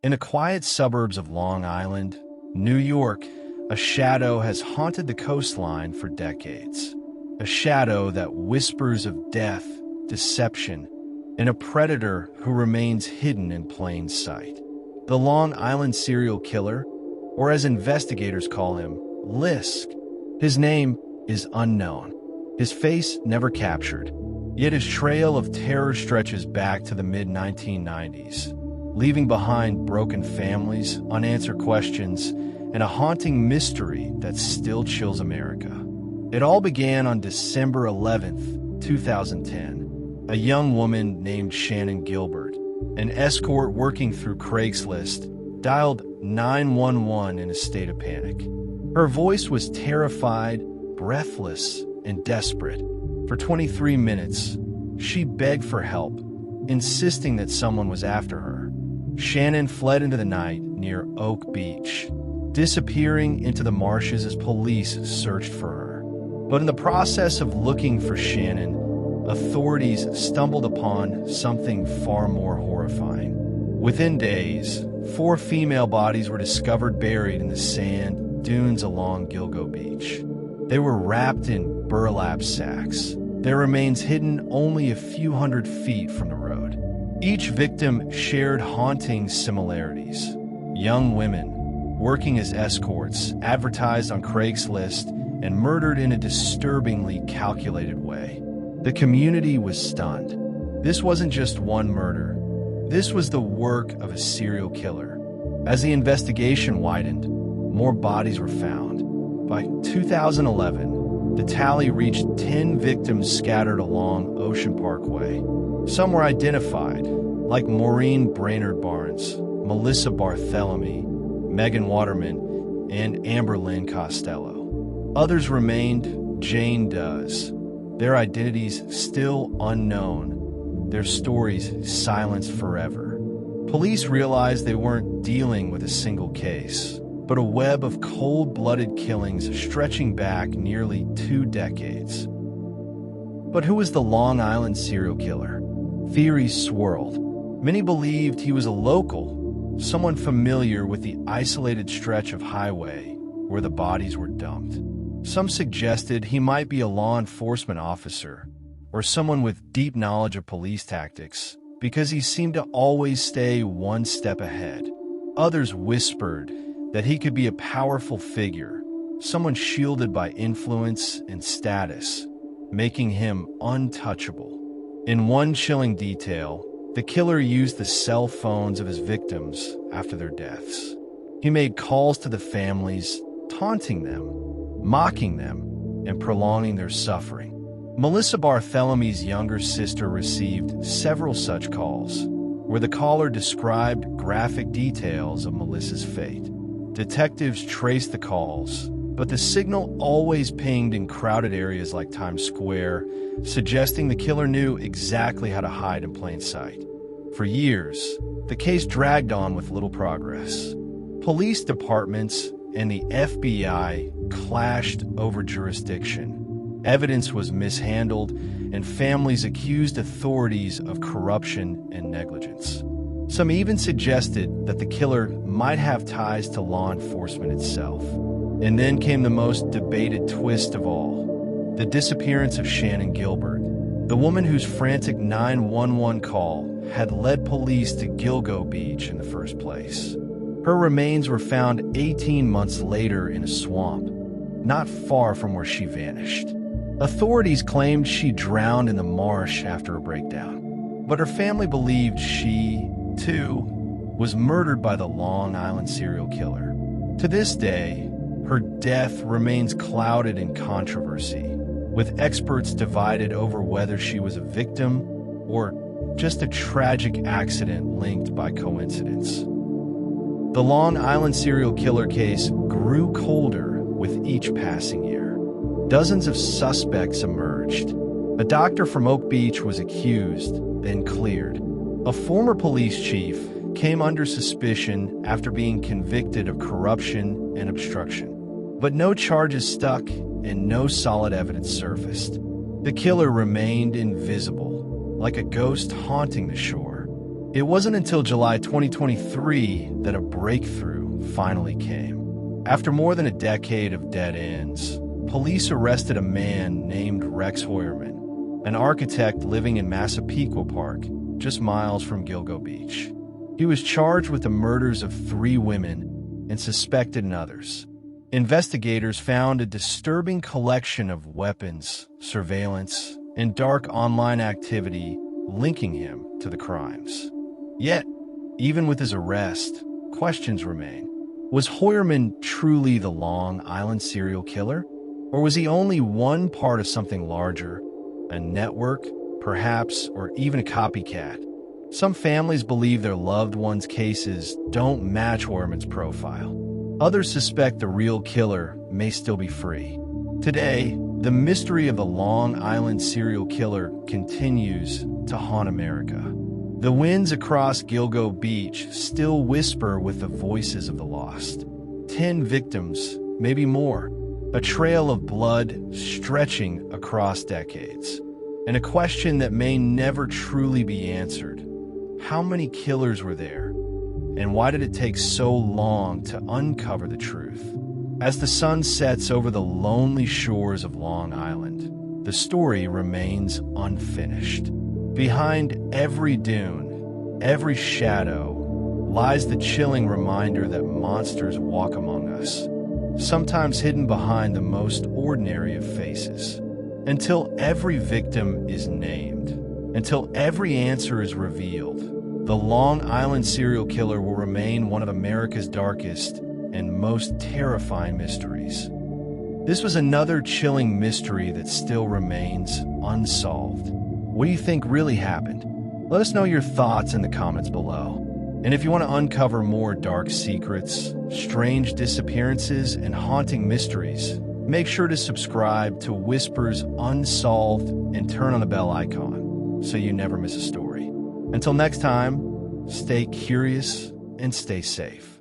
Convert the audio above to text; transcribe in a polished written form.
In the quiet suburbs of Long Island, New York, a shadow has haunted the coastline for decades. A shadow that whispers of death, deception, and a predator who remains hidden in plain sight. The Long Island serial killer, or as investigators call him, Lisk. His name is unknown. His face never captured. Yet his trail of terror stretches back to the mid-1990s, leaving behind broken families, unanswered questions, and a haunting mystery that still chills America. It all began on December 11th, 2010. A young woman named Shannon Gilbert, an escort working through Craigslist, dialed 911 in a state of panic. Her voice was terrified, breathless, and desperate. For 23 minutes, she begged for help, insisting that someone was after her. Shannon fled into the night near Oak Beach, disappearing into the marshes as police searched for her. But in the process of looking for Shannon, authorities stumbled upon something far more horrifying. Within days, 4 female bodies were discovered buried in the sand dunes along Gilgo Beach. They were wrapped in burlap sacks, their remains hidden only a few hundred feet from the road. Each victim shared haunting similarities. Young women, working as escorts, advertised on Craigslist, and murdered in a disturbingly calculated way. The community was stunned. This wasn't just one murder. This was the work of a serial killer. As the investigation widened, more bodies were found. By 2011, the tally reached 10 victims scattered along Ocean Parkway. Some were identified, like Maureen Brainerd Barnes, Melissa Barthélemy, Megan Waterman, and Amber Lynn Costello. Others remained Jane Does, their identities still unknown, their stories silenced forever. Police realized they weren't dealing with a single case, but a web of cold-blooded killings stretching back nearly 2 decades. But who was the Long Island serial killer? Theories swirled. Many believed he was a local, someone familiar with the isolated stretch of highway where the bodies were dumped. Some suggested he might be a law enforcement officer or someone with deep knowledge of police tactics because he seemed to always stay one step ahead. Others whispered that he could be a powerful figure, someone shielded by influence and status, making him untouchable. In one chilling detail, the killer used the cell phones of his victims after their deaths. He made calls to the families, taunting them, mocking them, and prolonging their suffering. Melissa Barthélemy's younger sister received several such calls, where the caller described graphic details of Melissa's fate. Detectives traced the calls, but the signal always pinged in crowded areas like Times Square, suggesting the killer knew exactly how to hide in plain sight. For years, the case dragged on with little progress. Police departments and the FBI clashed over jurisdiction. Evidence was mishandled, and families accused authorities of corruption and negligence. Some even suggested that the killer might have ties to law enforcement itself. And then came the most debated twist of all: the disappearance of Shannon Gilbert, the woman whose frantic 911 call had led police to Gilgo Beach in the first place. Her remains were found 18 months later in a swamp, not far from where she vanished. Authorities claimed she drowned in the marsh after a breakdown, but her family believed she, too, was murdered by the Long Island serial killer. To this day, her death remains clouded in controversy, with experts divided over whether she was a victim or just a tragic accident linked by coincidence. The Long Island serial killer case grew colder with each passing year. Dozens of suspects emerged. A doctor from Oak Beach was accused, then cleared. A former police chief came under suspicion after being convicted of corruption and obstruction. But no charges stuck and no solid evidence surfaced. The killer remained invisible, like a ghost haunting the shore. It wasn't until July 2023 that a breakthrough finally came. After more than a decade of dead ends, police arrested a man named Rex Hoyerman, an architect living in Massapequa Park, just miles from Gilgo Beach. He was charged with the murders of 3 women and suspected in others. Investigators found a disturbing collection of weapons, surveillance, and dark online activity linking him to the crimes. Yet, even with his arrest, questions remain. Was Hoyerman truly the Long Island serial killer? Or was he only one part of something larger? A network, perhaps, or even a copycat? Some families believe their loved ones' cases don't match Hoyerman's profile. Others suspect the real killer may still be free. Today, the mystery of the Long Island serial killer continues to haunt America. The winds across Gilgo Beach still whisper with the voices of the lost. 10 victims, maybe more. A trail of blood stretching across decades. And a question that may never truly be answered. How many killers were there? And why did it take so long to uncover the truth? As the sun sets over the lonely shores of Long Island, the story remains unfinished. Behind every dune, every shadow, lies the chilling reminder that monsters walk among us, sometimes hidden behind the most ordinary of faces. Until every victim is named, until every answer is revealed, the Long Island serial killer will remain one of America's darkest and most terrifying mysteries. This was another chilling mystery that still remains unsolved. What do you think really happened? Let us know your thoughts in the comments below. And if you want to uncover more dark secrets, strange disappearances, and haunting mysteries, make sure to subscribe to Whispers Unsolved and turn on the bell icon so you never miss a story. Until next time, stay curious and stay safe.